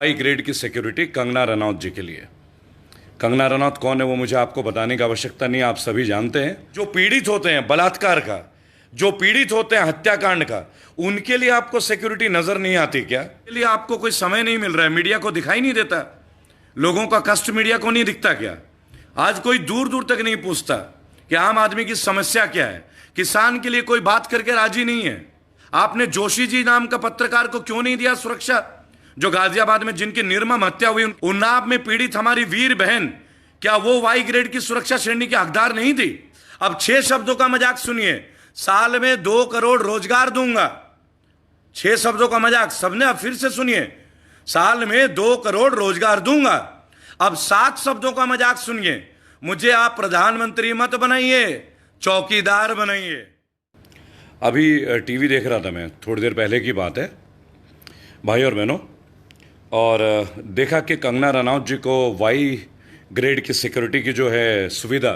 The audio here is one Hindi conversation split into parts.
हाई ग्रेड की सिक्योरिटी कंगना रनौत जी के लिए। कंगना रनौत कौन है वो मुझे आपको बताने की आवश्यकता नहीं, आप सभी जानते हैं। जो पीड़ित होते हैं बलात्कार का, जो पीड़ित होते हैं हत्याकांड का, उनके लिए आपको सिक्योरिटी नजर नहीं आती क्या? के लिए आपको कोई समय नहीं मिल रहा है? मीडिया को दिखाई नहीं देता? लोगों का कष्ट मीडिया को नहीं दिखता क्या? आज कोई दूर दूर तक नहीं पूछता कि आम आदमी की समस्या क्या है। किसान के लिए कोई बात करके राजी नहीं है। आपने जोशी जी नाम का पत्रकार को क्यों नहीं दिया सुरक्षा? जो गाजियाबाद में जिनकी निर्मम हत्या हुई, उन्नाव में पीड़ित हमारी वीर बहन, क्या वो वाई ग्रेड की सुरक्षा श्रेणी की हकदार नहीं थी? अब 6 शब्दों का मजाक सुनिए, साल में 2 करोड़ रोजगार दूंगा। 6 शब्दों का मजाक सबने, अब फिर से सुनिए, साल में 2 करोड़ रोजगार दूंगा। अब 7 शब्दों का मजाक सुनिए, मुझे आप प्रधानमंत्री मत बनाइए, चौकीदार बनाइए। अभी टीवी देख रहा था मैं, थोड़ी देर पहले की बात है भाई और बहनों, और देखा कि कंगना रनौत जी को वाई ग्रेड की सिक्योरिटी की जो है सुविधा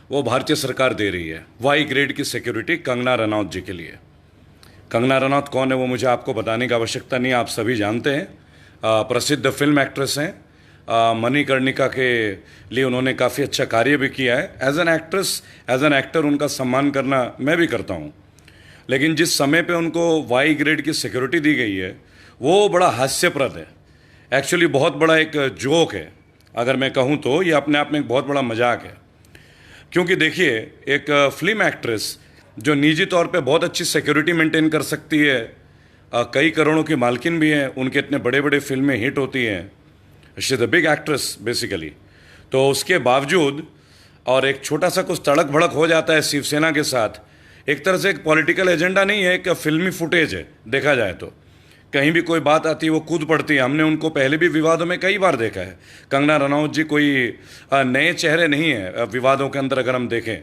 वो भारतीय सरकार दे रही है। वाई ग्रेड की सिक्योरिटी कंगना रनौत जी के लिए। कंगना रनौत कौन है वो मुझे आपको बताने की आवश्यकता नहीं, आप सभी जानते हैं। प्रसिद्ध फिल्म एक्ट्रेस हैं। मणिकर्णिका के लिए उन्होंने काफ़ी अच्छा कार्य भी किया है। As an actress, as an actor उनका सम्मान करना मैं भी करता हूँ, लेकिन जिस समय पे उनको वाई ग्रेड की सिक्योरिटी दी गई है वो बड़ा हास्यप्रद है। एक्चुअली बहुत बड़ा एक जोक है, अगर मैं कहूँ तो ये अपने आप में एक बहुत बड़ा मजाक है। क्योंकि देखिए, एक फिल्म एक्ट्रेस जो निजी तौर पे बहुत अच्छी सिक्योरिटी मेंटेन कर सकती है, कई करोड़ों की मालकिन भी हैं, उनके इतने बड़े बड़े फिल्में हिट होती हैं, she is a big actress basically, तो उसके बावजूद और एक छोटा सा कुछ तड़क भड़क हो जाता है शिवसेना के साथ। एक तरह से एक पॉलिटिकल एजेंडा नहीं है, एक फिल्मी फुटेज है। देखा जाए तो कहीं भी कोई बात आती है वो कूद पड़ती है। हमने उनको पहले भी विवादों में कई बार देखा है। कंगना रनौत जी कोई नए चेहरे नहीं है विवादों के अंदर। अगर हम देखें,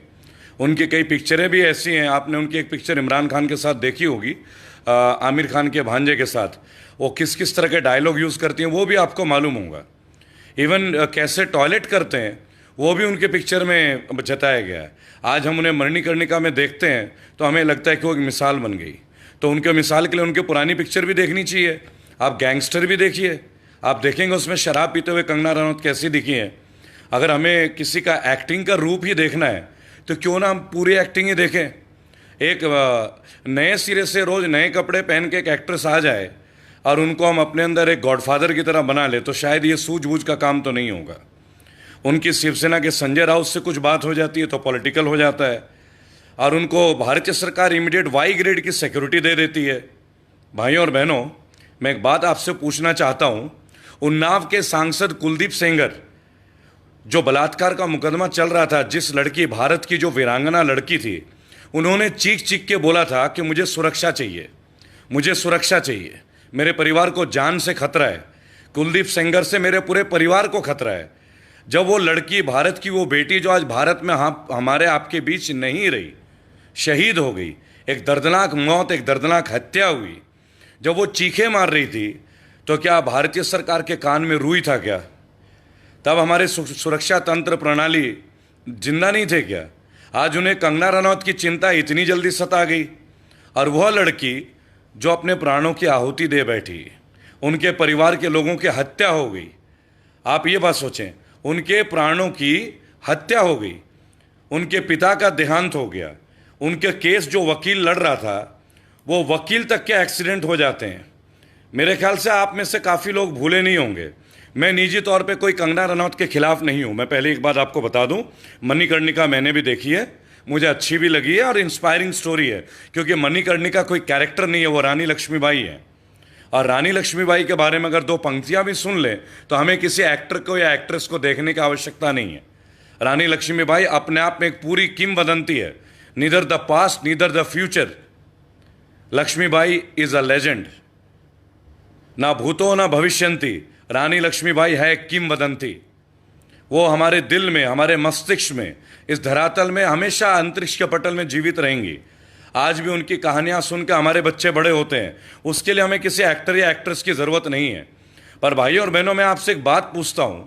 उनकी कई पिक्चरें भी ऐसी हैं। आपने उनकी एक पिक्चर इमरान खान के साथ देखी होगी, आमिर खान के भांजे के साथ, वो किस किस तरह के डायलॉग यूज़ करती हैं वो भी आपको मालूम होगा। इवन कैसे टॉयलेट करते हैं वो भी उनके पिक्चर में जताया गया है। आज हम उन्हें मणिकर्णिका में देखते हैं तो हमें लगता है कि वो एक मिसाल बन गई। तो उनके मिसाल के लिए उनकी पुरानी पिक्चर भी देखनी चाहिए। आप गैंगस्टर भी देखिए, आप देखेंगे उसमें शराब पीते हुए कंगना रनौत कैसी दिखी है। अगर हमें किसी का एक्टिंग का रूप ही देखना है तो क्यों ना हम पूरी एक्टिंग ही देखें। एक नए सिरे से रोज़ नए कपड़े पहन के एक एक्ट्रेस आ जाए और उनको हम अपने अंदर एक गॉडफादर की तरह बना ले, तो शायद ये सूझबूझ का काम तो नहीं होगा। उनकी शिवसेना के संजय राउत से कुछ बात हो जाती है तो पॉलिटिकल हो जाता है, और उनको भारतीय सरकार इमीडिएट वाई ग्रेड की सिक्योरिटी दे देती है। भाइयों और बहनों, मैं एक बात आपसे पूछना चाहता हूँ। उन्नाव के सांसद कुलदीप सेंगर, जो बलात्कार का मुकदमा चल रहा था, जिस लड़की, भारत की जो वीरांगना लड़की थी, उन्होंने चीख चीख के बोला था कि मुझे सुरक्षा चाहिए, मुझे सुरक्षा चाहिए, मेरे परिवार को जान से खतरा है, कुलदीप सेंगर से मेरे पूरे परिवार को खतरा है। जब वो लड़की, भारत की वो बेटी जो आज भारत में हमारे आपके बीच नहीं रही, शहीद हो गई, एक दर्दनाक मौत, एक दर्दनाक हत्या हुई, जब वो चीखें मार रही थी तो क्या भारतीय सरकार के कान में रूई था क्या? तब हमारे सुरक्षा तंत्र प्रणाली जिंदा नहीं थे क्या? आज उन्हें कंगना रनौत की चिंता इतनी जल्दी सता गई, और वह लड़की जो अपने प्राणों की आहुति दे बैठी, उनके परिवार के लोगों की हत्या हो गई। आप ये बात सोचें, उनके प्राणों की हत्या हो गई, उनके पिता का देहांत हो गया, उनके केस जो वकील लड़ रहा था वो वकील तक के एक्सीडेंट हो जाते हैं। मेरे ख्याल से आप में से काफ़ी लोग भूले नहीं होंगे, मैं निजी तौर पे कोई कंगना रनौत के खिलाफ नहीं हूँ। मैं पहले एक बात आपको बता दूँ, मणिकर्णिका मैंने भी देखी है, मुझे अच्छी भी लगी है और इंस्पायरिंग स्टोरी है। क्योंकि मणिकर्णिका कोई कैरेक्टर नहीं है, वो रानी लक्ष्मीबाई है। और रानी लक्ष्मीबाई के बारे में अगर 2 पंक्तियाँ भी सुन लें तो हमें किसी एक्टर को या एक्ट्रेस को देखने की आवश्यकता नहीं है। रानी लक्ष्मीबाई अपने आप में एक पूरी किंवदंती है। Neither the past neither the future, Lakshmibai is a legend. ना भूतो ना भविष्यंती, रानी लक्ष्मीबाई है एक किंवदंती। वो हमारे दिल में, हमारे मस्तिष्क में, इस धरातल में हमेशा अंतरिक्ष के पटल में जीवित रहेंगी। आज भी उनकी कहानियां सुन के हमारे बच्चे बड़े होते हैं। उसके लिए हमें किसी एक्टर या एक्ट्रेस की ज़रूरत नहीं है। पर भाइयों और बहनों, मैं आपसे एक बात पूछता हूं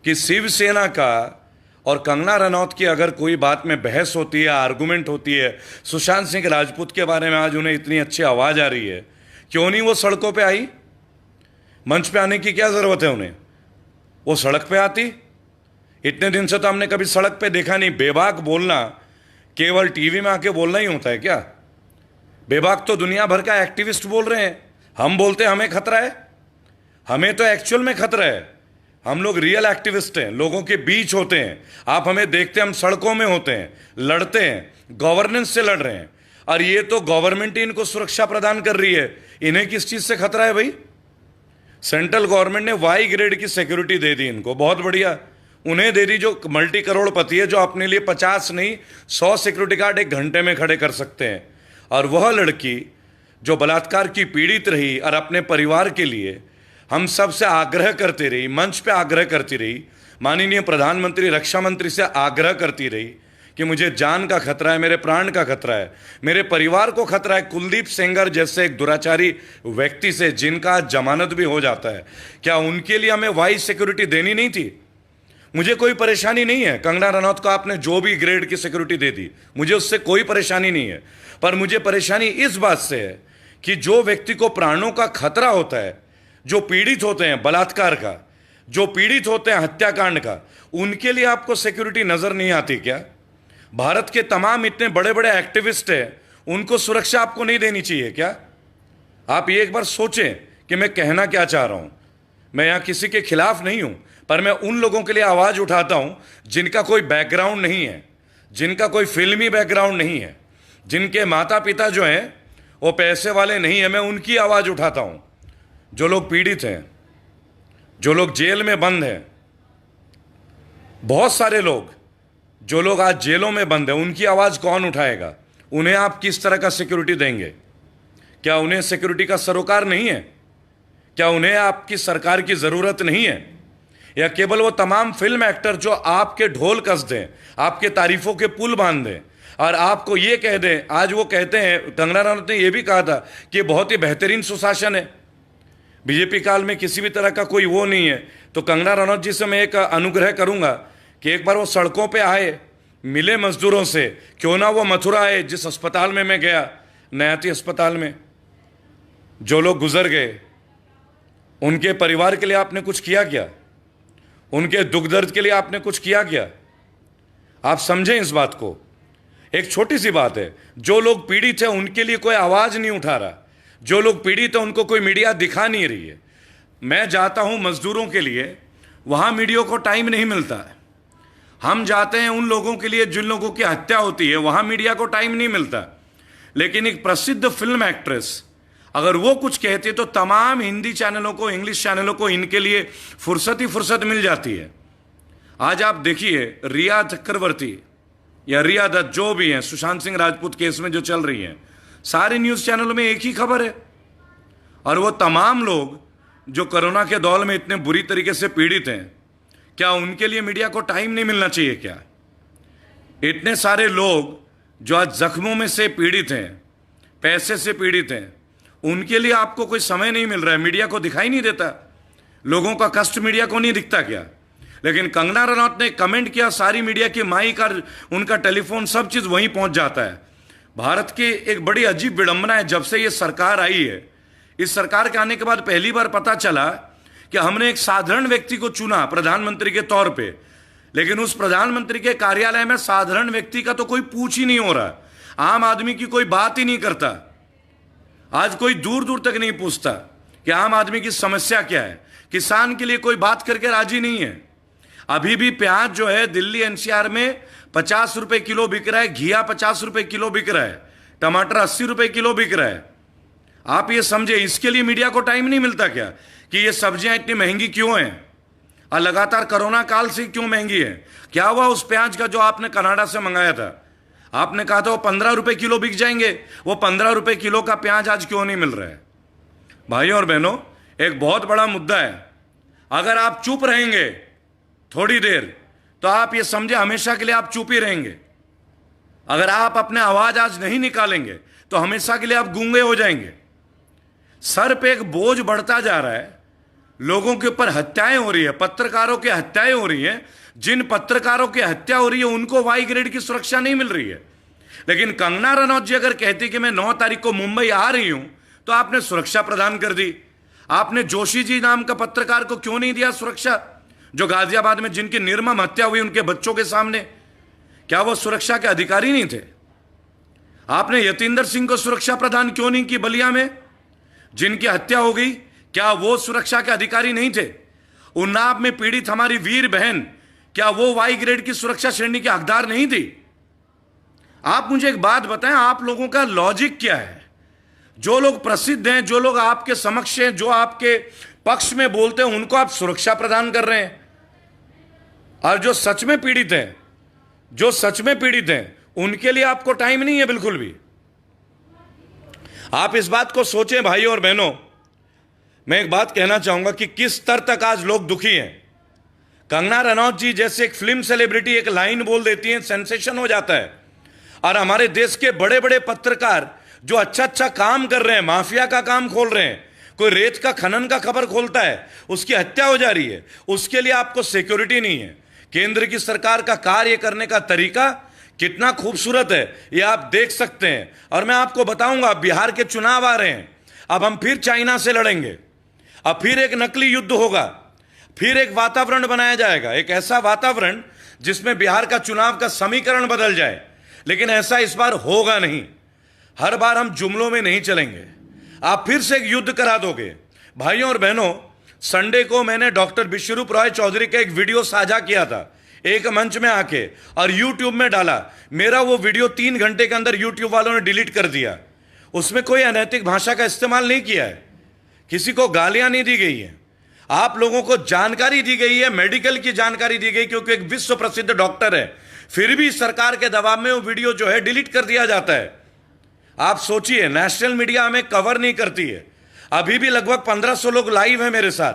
कि शिवसेना का और कंगना रनौत की अगर कोई बात में बहस होती है, आर्गूमेंट होती है, सुशांत सिंह राजपूत के बारे में आज उन्हें इतनी अच्छी आवाज़ आ रही है, क्यों नहीं वो सड़कों पे आई? मंच पे आने की क्या जरूरत है उन्हें? वो सड़क पे आती। इतने दिन से तो हमने कभी सड़क पे देखा नहीं। बेबाक बोलना केवल टीवी में आके बोलना ही होता है क्या? बेबाक तो दुनिया भर का एक्टिविस्ट बोल रहे हैं। हम बोलते हैं हमें खतरा है। हमें तो एक्चुअल में खतरा है। हम लोग रियल एक्टिविस्ट हैं, लोगों के बीच होते हैं। आप हमें देखते हैं, हम सड़कों में होते हैं, लड़ते हैं, गवर्नेंस से लड़ रहे हैं। और ये तो गवर्नमेंट ही इनको सुरक्षा प्रदान कर रही है। इन्हें किस चीज से खतरा है भाई? सेंट्रल गवर्नमेंट ने वाई ग्रेड की सिक्योरिटी दे दी इनको, बहुत बढ़िया। उन्हें दे दी जो मल्टी करोड़पति है, जो अपने लिए 50 नहीं 100 सिक्योरिटी गार्ड एक घंटे में खड़े कर सकते हैं। और वह लड़की जो बलात्कार की पीड़ित रही और अपने परिवार के लिए हम सब से आग्रह करती रही, मंच पे आग्रह करती रही, माननीय प्रधानमंत्री, रक्षा मंत्री से आग्रह करती रही कि मुझे जान का खतरा है, मेरे प्राण का खतरा है, मेरे परिवार को खतरा है कुलदीप सेंगर जैसे एक दुराचारी व्यक्ति से, जिनका जमानत भी हो जाता है। क्या उनके लिए हमें वाई सिक्योरिटी देनी नहीं थी? मुझे कोई परेशानी नहीं है, कंगना रनौत को आपने जो भी ग्रेड की सिक्योरिटी दे दी, मुझे उससे कोई परेशानी नहीं है। पर मुझे परेशानी इस बात से है कि जो व्यक्ति को प्राणों का खतरा होता है, जो पीड़ित होते हैं बलात्कार का, जो पीड़ित होते हैं हत्याकांड का, उनके लिए आपको सिक्योरिटी नजर नहीं आती क्या? भारत के तमाम इतने बड़े बड़े एक्टिविस्ट हैं, उनको सुरक्षा आपको नहीं देनी चाहिए क्या? आप ये एक बार सोचें कि मैं कहना क्या चाह रहा हूं। मैं यहां किसी के खिलाफ नहीं हूं, पर मैं उन लोगों के लिए आवाज उठाता हूं जिनका कोई बैकग्राउंड नहीं है, जिनका कोई फिल्मी बैकग्राउंड नहीं है, जिनके माता पिता जो हैं वो पैसे वाले नहीं है। मैं उनकी आवाज उठाता हूं। जो लोग पीड़ित हैं, जो लोग जेल में बंद हैं, बहुत सारे लोग जो लोग आज जेलों में बंद हैं, उनकी आवाज कौन उठाएगा? उन्हें आप किस तरह का सिक्योरिटी देंगे? क्या उन्हें सिक्योरिटी का सरोकार नहीं है? क्या उन्हें आपकी सरकार की जरूरत नहीं है? या केवल वो तमाम फिल्म एक्टर जो आपके ढोल कस दें, आपके तारीफों के पुल बांध दें और आपको ये कह दें, आज वो कहते हैं, कंगना रनौत ने ये भी कहा था कि बहुत ही बेहतरीन सुशासन है, बीजेपी काल में किसी भी तरह का कोई वो नहीं है। तो कंगना रनौत जी से मैं एक अनुग्रह करूंगा कि एक बार वो सड़कों पे आए, मिले मजदूरों से। क्यों ना वो मथुरा आए, जिस अस्पताल में मैं गया, नयाती अस्पताल में जो लोग गुजर गए, उनके परिवार के लिए आपने कुछ किया क्या? उनके दुख दर्द के लिए आपने कुछ किया क्या? आप समझें इस बात को। एक छोटी सी बात है, जो लोग पीड़ित है उनके लिए कोई आवाज नहीं उठा रहा, जो लोग पीड़ित है उनको कोई मीडिया दिखा नहीं रही है। मैं जाता हूं मजदूरों के लिए, वहां मीडिया को टाइम नहीं मिलता है। हम जाते हैं उन लोगों के लिए जिन लोगों की हत्या होती है, वहां मीडिया को टाइम नहीं मिलता। लेकिन एक प्रसिद्ध फिल्म एक्ट्रेस अगर वो कुछ कहती है तो तमाम हिंदी चैनलों को, इंग्लिश चैनलों को इनके लिए फुर्सत ही फुर्सत मिल जाती है। आज आप देखिए, रिया चक्रवर्ती या रिया दत्त जो भी हैं, सुशांत सिंह राजपूत केस में जो चल रही हैं, सारे न्यूज चैनलों में एक ही खबर है। और वो तमाम लोग जो कोरोना के दौर में इतने बुरी तरीके से पीड़ित हैं, क्या उनके लिए मीडिया को टाइम नहीं मिलना चाहिए क्या? इतने सारे लोग जो आज जख्मों में से पीड़ित हैं, पैसे से पीड़ित हैं, उनके लिए आपको कोई समय नहीं मिल रहा है, मीडिया को दिखाई नहीं देता। लोगों का कष्ट मीडिया को नहीं दिखता क्या? लेकिन कंगना रनौत ने कमेंट किया, सारी मीडिया की माइक और उनका टेलीफोन सब चीज वहीं पहुंच जाता है। भारत की एक बड़ी अजीब विडंबना है, जब से ये सरकार आई है, इस सरकार के आने के बाद पहली बार पता चला कि हमने एक साधारण व्यक्ति को चुना प्रधानमंत्री के तौर पे, लेकिन उस प्रधानमंत्री के कार्यालय में साधारण व्यक्ति का तो कोई पूछ ही नहीं हो रहा, आम आदमी की कोई बात ही नहीं करता। आज कोई दूर दूर तक नहीं पूछता कि आम आदमी की समस्या क्या है। किसान के लिए कोई बात करके राजी नहीं है। अभी भी प्याज जो है दिल्ली एनसीआर में 50 रुपए किलो बिक रहा है, घिया 50 रुपए किलो बिक रहा है, टमाटर 80 रुपए किलो बिक रहा है। आप ये समझे, इसके लिए मीडिया को टाइम नहीं मिलता क्या कि ये सब्जियां इतनी महंगी क्यों हैं और लगातार कोरोना काल से क्यों महंगी है? क्या हुआ उस प्याज का जो आपने कनाडा से मंगाया था? आपने कहा था वो 15 रुपए किलो बिक जाएंगे, वो 15 रुपए किलो का प्याज आज क्यों नहीं मिल रहा है? भाइयों और बहनों, एक बहुत बड़ा मुद्दा है। अगर आप चुप रहेंगे थोड़ी देर तो आप ये समझे हमेशा के लिए आप चुप ही रहेंगे। अगर आप अपने आवाज आज नहीं निकालेंगे तो हमेशा के लिए आप गूंगे हो जाएंगे। सर पे एक बोझ बढ़ता जा रहा है, लोगों के ऊपर हत्याएं हो रही है, पत्रकारों की हत्याएं हो रही हैं। जिन पत्रकारों की हत्या हो रही है उनको वाई ग्रेड की सुरक्षा नहीं मिल रही है। लेकिन कंगना रनौत जी अगर कहती कि मैं 9 तारीख को मुंबई आ रही हूं तो आपने सुरक्षा प्रदान कर दी। आपने जोशी जी नाम का पत्रकार को क्यों नहीं दिया सुरक्षा, जो गाजियाबाद में जिनकी निर्मम हत्या हुई उनके बच्चों के सामने? क्या वो सुरक्षा के अधिकारी नहीं थे? आपने यतींदर सिंह को सुरक्षा प्रदान क्यों नहीं की बलिया में, जिनकी हत्या हो गई? क्या वो सुरक्षा के अधिकारी नहीं थे? उन्नाव में पीड़ित हमारी वीर बहन, क्या वो वाई ग्रेड की सुरक्षा श्रेणी की हकदार नहीं थी? आप मुझे एक बात बताएं, आप लोगों का लॉजिक क्या है? जो लोग प्रसिद्ध हैं, जो लोग आपके समक्ष हैं, जो आपके पक्ष में बोलते हैं, उनको आप सुरक्षा प्रदान कर रहे हैं, और जो सच में पीड़ित हैं, जो सच में पीड़ित हैं, उनके लिए आपको टाइम नहीं है बिल्कुल भी। आप इस बात को सोचें भाइयों और बहनों। मैं एक बात कहना चाहूंगा कि किस स्तर तक आज लोग दुखी हैं। कंगना रनौत जी जैसे एक फिल्म सेलिब्रिटी एक लाइन बोल देती है, सेंसेशन हो जाता है, और हमारे देश के बड़े बड़े पत्रकार जो अच्छा अच्छा काम कर रहे हैं, माफिया का काम खोल रहे हैं, कोई रेत का खनन का खबर खोलता है, उसकी हत्या हो जा रही है, उसके लिए आपको सिक्योरिटी नहीं है। केंद्र की सरकार का कार्य करने का तरीका कितना खूबसूरत है, ये आप देख सकते हैं। और मैं आपको बताऊंगा, बिहार के चुनाव आ रहे हैं, अब हम फिर चाइना से लड़ेंगे, अब फिर एक नकली युद्ध होगा, फिर एक वातावरण बनाया जाएगा, एक ऐसा वातावरण जिसमें बिहार का चुनाव का समीकरण बदल जाए। लेकिन ऐसा इस बार होगा नहीं। हर बार हम जुमलों में नहीं चलेंगे। आप फिर से एक युद्ध करा दोगे। भाइयों और बहनों, संडे को मैंने डॉक्टर विश्वरूप रॉय चौधरी का एक वीडियो साझा किया था एक मंच में आके, और यूट्यूब में डाला। मेरा वो वीडियो 3 घंटे के अंदर यूट्यूब वालों ने डिलीट कर दिया। उसमें कोई अनैतिक भाषा का इस्तेमाल नहीं किया है, किसी को गालियां नहीं दी गई है, आप लोगों को जानकारी दी गई है, मेडिकल की जानकारी दी गई, क्योंकि एक विश्व प्रसिद्ध डॉक्टर है। फिर भी सरकार के दबाव में वो वीडियो जो है डिलीट कर दिया जाता है। आप सोचिए, नेशनल मीडिया हमें कवर नहीं करती है। अभी भी लगभग 1500 लोग लाइव हैं मेरे साथ,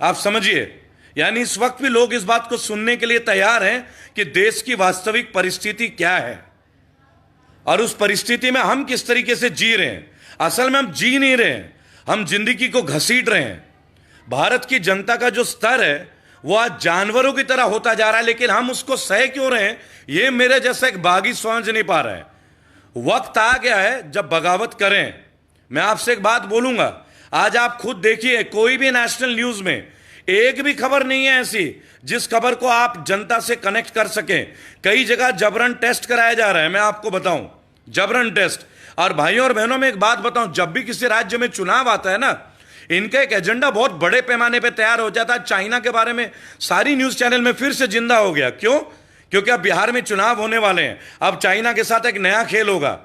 आप समझिए। यानी इस वक्त भी लोग इस बात को सुनने के लिए तैयार हैं कि देश की वास्तविक परिस्थिति क्या है, और उस परिस्थिति में हम किस तरीके से जी रहे हैं। असल में हम जी नहीं रहे हैं, हम जिंदगी को घसीट रहे हैं। भारत की जनता का जो स्तर है वो आज जानवरों की तरह होता जा रहा है, लेकिन हम उसको सह क्यों रहे हैं, ये मेरे जैसा एक बागी समझ नहीं पा रहा है। वक्त आ गया है जब बगावत करें। मैं आपसे एक बात बोलूंगा, आज आप खुद देखिए, कोई भी नेशनल न्यूज में एक भी खबर नहीं है ऐसी जिस खबर को आप जनता से कनेक्ट कर सकें। कई जगह जबरन टेस्ट कराया जा रहा है, मैं आपको बताऊं, जबरन टेस्ट। और भाइयों और बहनों, में एक बात बताऊं, जब भी किसी राज्य में चुनाव आता है ना, इनका एक एजेंडा बहुत बड़े पैमाने पे तैयार हो जाता है। चाइना के बारे में सारी न्यूज चैनल में फिर से जिंदा हो गया। क्यों? क्योंकि अब बिहार में चुनाव होने वाले हैं, अब चाइना के साथ एक नया खेल होगा।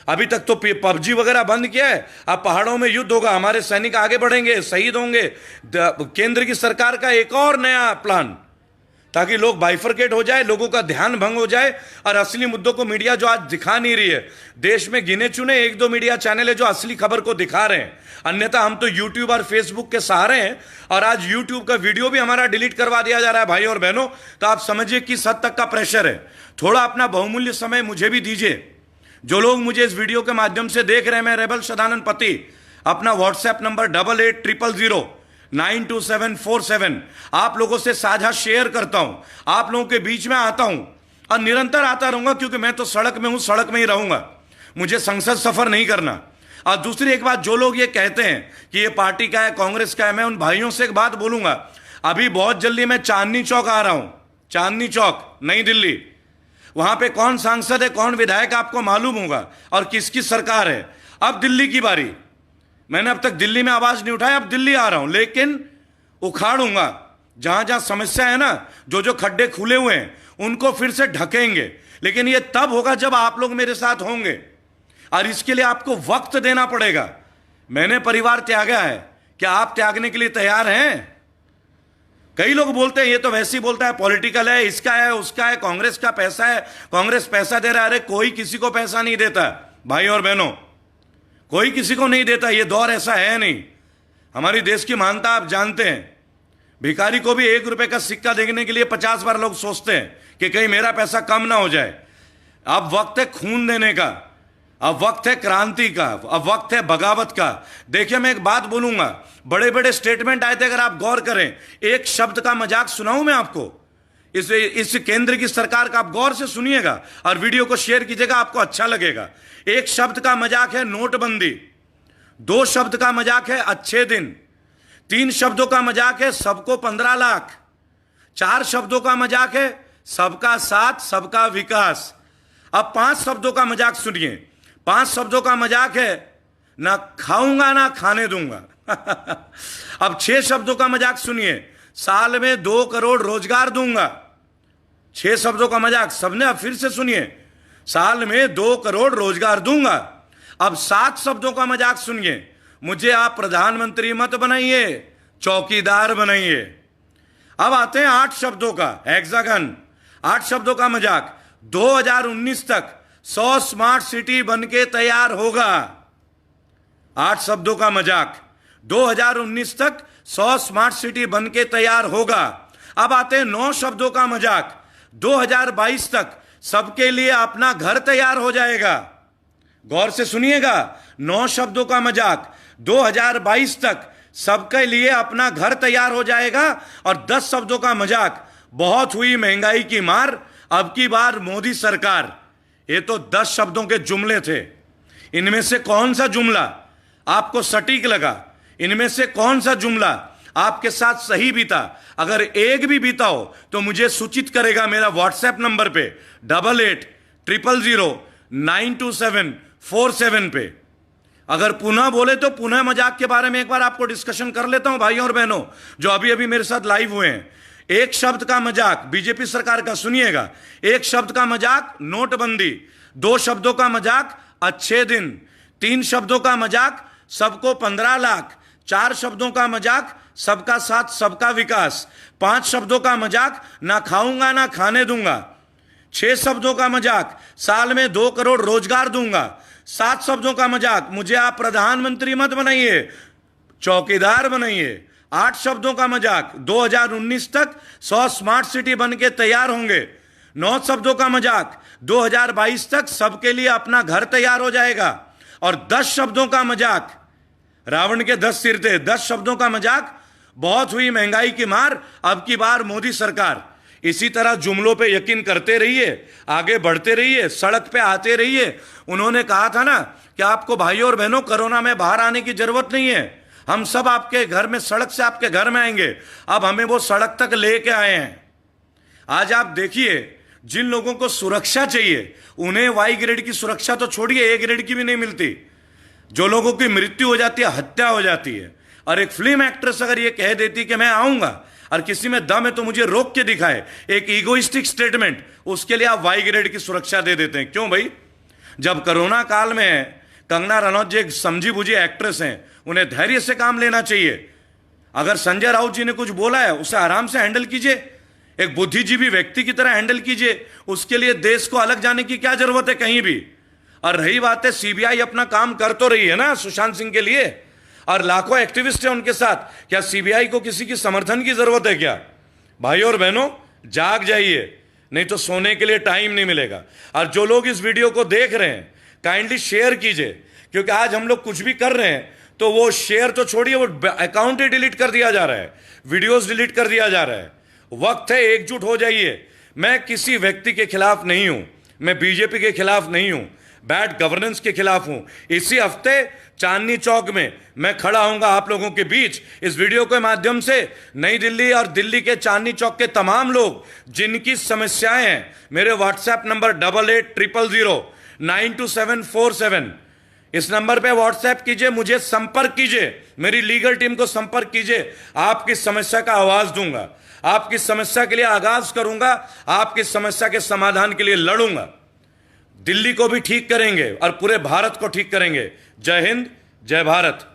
अभी तक तो पबजी वगैरह बंद किया है, अब पहाड़ों में युद्ध होगा, हमारे सैनिक आगे बढ़ेंगे, शहीद होंगे। केंद्र की सरकार का एक और नया प्लान, ताकि लोग बाइफरकेट हो जाए, लोगों का ध्यान भंग हो जाए, और असली मुद्दों को मीडिया जो आज दिखा नहीं रही है। देश में गिने चुने 1-2 मीडिया चैनल है जो असली खबर को दिखा रहे हैं, अन्यथा हम तो यूट्यूब और फेसबुक के सहारे हैं। और आज यूट्यूब का वीडियो भी हमारा डिलीट करवा दिया जा रहा है भाई और बहनों। तो आप समझिए किस हद तक का प्रेशर है। थोड़ा अपना बहुमूल्य समय मुझे भी दीजिए। जो लोग मुझे इस वीडियो के माध्यम से देख रहे हैं, मैं रेबल सदानंद पति, अपना व्हाट्सएप नंबर 8800092747 आप लोगों से साझा शेयर करता हूं, आप लोगों के बीच में आता हूं, और निरंतर आता रहूंगा, क्योंकि मैं तो सड़क में हूं, सड़क में ही रहूंगा, मुझे संसद सफर नहीं करना। और दूसरी एक बात, जो लोग ये कहते हैं कि ये पार्टी का है, कांग्रेस का है, मैं उन भाइयों से एक बात बोलूंगा। अभी बहुत जल्दी मैं चांदनी चौक आ रहा हूं, चांदनी चौक, नई दिल्ली। वहां पे कौन सांसद है, कौन विधायक आपको मालूम होगा, और किसकी सरकार है। अब दिल्ली की बारी, मैंने अब तक दिल्ली में आवाज नहीं उठाया, अब दिल्ली आ रहा हूं, लेकिन उखाड़ूंगा जहां जहां समस्या है ना, जो जो खड्डे खुले हुए हैं उनको फिर से ढकेंगे। लेकिन ये तब होगा जब आप लोग मेरे साथ होंगे, और इसके लिए आपको वक्त देना पड़ेगा। मैंने परिवार त्यागा है, क्या आप त्यागने के लिए तैयार हैं? कई लोग बोलते हैं ये तो वैसे ही बोलता है, पॉलिटिकल है, इसका है, उसका है, कांग्रेस का पैसा है, कांग्रेस पैसा दे रहा है। अरे कोई किसी को पैसा नहीं देता भाई और बहनों, कोई किसी को नहीं देता। ये दौर ऐसा है नहीं। हमारी देश की मानता आप जानते हैं, भिखारी को भी 1 रुपए का सिक्का देने के लिए 50 बार लोग सोचते हैं कि कहीं मेरा पैसा कम ना हो जाए। अब वक्त है खून देने का, अब वक्त है क्रांति का, अब वक्त है बगावत का। देखिए, मैं एक बात बोलूंगा, बड़े बड़े स्टेटमेंट आए थे, अगर आप गौर करें, एक शब्द का मजाक सुनाऊं मैं आपको, इस केंद्र की सरकार का, आप गौर से सुनिएगा और वीडियो को शेयर कीजिएगा, आपको अच्छा लगेगा। एक शब्द का मजाक है नोटबंदी, 2 शब्द का मजाक है अच्छे दिन, 3 शब्दों का मजाक है सबको 15 लाख। 4 शब्दों का मजाक है सबका साथ सबका विकास। अब 5 शब्दों का मजाक सुनिए। 5 शब्दों का मजाक है ना खाऊंगा ना खाने दूंगा। अब 6 शब्दों का मजाक सुनिए, साल में 2 करोड़ रोजगार दूंगा। 6 शब्दों का मजाक सबने, अब फिर से सुनिए, साल में 2 करोड़ रोजगार दूंगा। अब 7 शब्दों का मजाक सुनिए, मुझे आप प्रधानमंत्री मत बनाइए, चौकीदार बनाइए। अब आते हैं 8 शब्दों का हेक्सागन। 8 शब्दों का मजाक, 2019 तक 100 स्मार्ट सिटी बनके तैयार होगा। 8 शब्दों का मजाक, 2019 तक 100 स्मार्ट सिटी बनके तैयार होगा। अब आते हैं 9 शब्दों का मजाक, 2022 तक सबके लिए अपना घर तैयार हो जाएगा। गौर से सुनिएगा, 9 शब्दों का मजाक, 2022 तक सबके लिए अपना घर तैयार हो जाएगा। और 10 शब्दों का मजाक, बहुत हुई महंगाई की मार, अब की बार मोदी सरकार। ये तो 10 शब्दों के जुमले थे। इनमें से कौन सा जुमला आपको सटीक लगा? इनमें से कौन सा जुमला आपके साथ सही बीता? अगर एक भी बीता हो तो मुझे सूचित करेगा मेरा व्हाट्सएप नंबर पे 8800092747 पे। अगर पुनः बोले तो पुनः मजाक के बारे में एक बार आपको डिस्कशन कर लेता हूं भाइयों और बहनों जो अभी अभी मेरे साथ लाइव हुए हैं। 1 शब्द का मजाक बीजेपी सरकार का सुनिएगा। 1 शब्द का मजाक नोटबंदी। 2 शब्दों का मजाक अच्छे दिन। 3 शब्दों का मजाक सबको 15 लाख। 4 शब्दों का मजाक सबका साथ सबका विकास। 5 शब्दों का मजाक ना खाऊंगा ना खाने दूंगा। 6 शब्दों का मजाक साल में 2 करोड़ रोजगार दूंगा। 7 शब्दों का मजाक, मुझे आप प्रधानमंत्री मत बनाइए, चौकीदार बनाइए। 8 शब्दों का मजाक, 2019 तक 100 स्मार्ट सिटी बनके तैयार होंगे। 9 शब्दों का मजाक, 2022 तक सबके लिए अपना घर तैयार हो जाएगा। और 10 शब्दों का मजाक, रावण के 10 सिर थे। 10 शब्दों का मजाक, बहुत हुई महंगाई की मार, अब की बार मोदी सरकार। इसी तरह जुमलों पे यकीन करते रहिए, आगे बढ़ते रहिए, सड़क पे आते रहिए। उन्होंने कहा था ना कि आपको भाइयों और बहनों कोरोना में बाहर आने की जरूरत नहीं है, हम सब आपके घर में, सड़क से आपके घर में आएंगे। अब हमें वो सड़क तक लेके आए हैं। आज आप देखिए, जिन लोगों को सुरक्षा चाहिए उन्हें वाई ग्रेड की सुरक्षा तो छोड़िए, ए ग्रेड की भी नहीं मिलती। जो लोगों की मृत्यु हो जाती है, हत्या हो जाती है। और एक फिल्म एक्ट्रेस अगर ये कह देती कि मैं आऊंगा और किसी में दम है तो मुझे रोक के दिखाए, एक इगोइस्टिक स्टेटमेंट, उसके लिए आप वाई ग्रेड की सुरक्षा दे देते हैं। क्यों भाई? जब कोरोना काल में कंगना रनौत जी एक समझी बुझी एक्ट्रेस हैं, उन्हें धैर्य से काम लेना चाहिए। अगर संजय राउत जी ने कुछ बोला है उसे आराम से हैंडल कीजिए, एक बुद्धिजीवी व्यक्ति की तरह हैंडल कीजिए। उसके लिए देश को अलग जाने की क्या जरूरत है कहीं भी। और रही बात है, सीबीआई अपना काम कर तो रही है ना सुशांत सिंह के लिए, और लाखों एक्टिविस्ट हैं उनके साथ। क्या सीबीआई को किसी की समर्थन की जरूरत है क्या? भाइयों और बहनों, जाग जाइए, नहीं तो सोने के लिए टाइम नहीं मिलेगा। और जो लोग इस वीडियो को देख रहे हैं, काइंडली शेयर कीजिए, क्योंकि आज हम लोग कुछ भी कर रहे हैं तो वो शेयर तो छोड़िए, वो अकाउंट ही डिलीट कर दिया जा रहा है, वीडियोस डिलीट कर दिया जा रहा है। वक्त है, एकजुट हो जाइए। मैं किसी व्यक्ति के खिलाफ नहीं हूं, मैं बीजेपी के खिलाफ नहीं हूं, बैड गवर्नेंस के खिलाफ हूं। इसी हफ्ते चांदनी चौक में मैं खड़ा होऊंगा आप लोगों के बीच। इस वीडियो के माध्यम से नई दिल्ली और दिल्ली के चांदनी चौक के तमाम लोग जिनकी समस्याएं हैं, मेरे व्हाट्सएप नंबर 8800092747, इस नंबर पे व्हाट्सएप कीजिए, मुझे संपर्क कीजिए, मेरी लीगल टीम को संपर्क कीजिए। आपकी समस्या का आवाज दूंगा, आपकी समस्या के लिए आगाज करूंगा, आपकी समस्या के समाधान के लिए लड़ूंगा। दिल्ली को भी ठीक करेंगे और पूरे भारत को ठीक करेंगे। जय हिंद, जय भारत।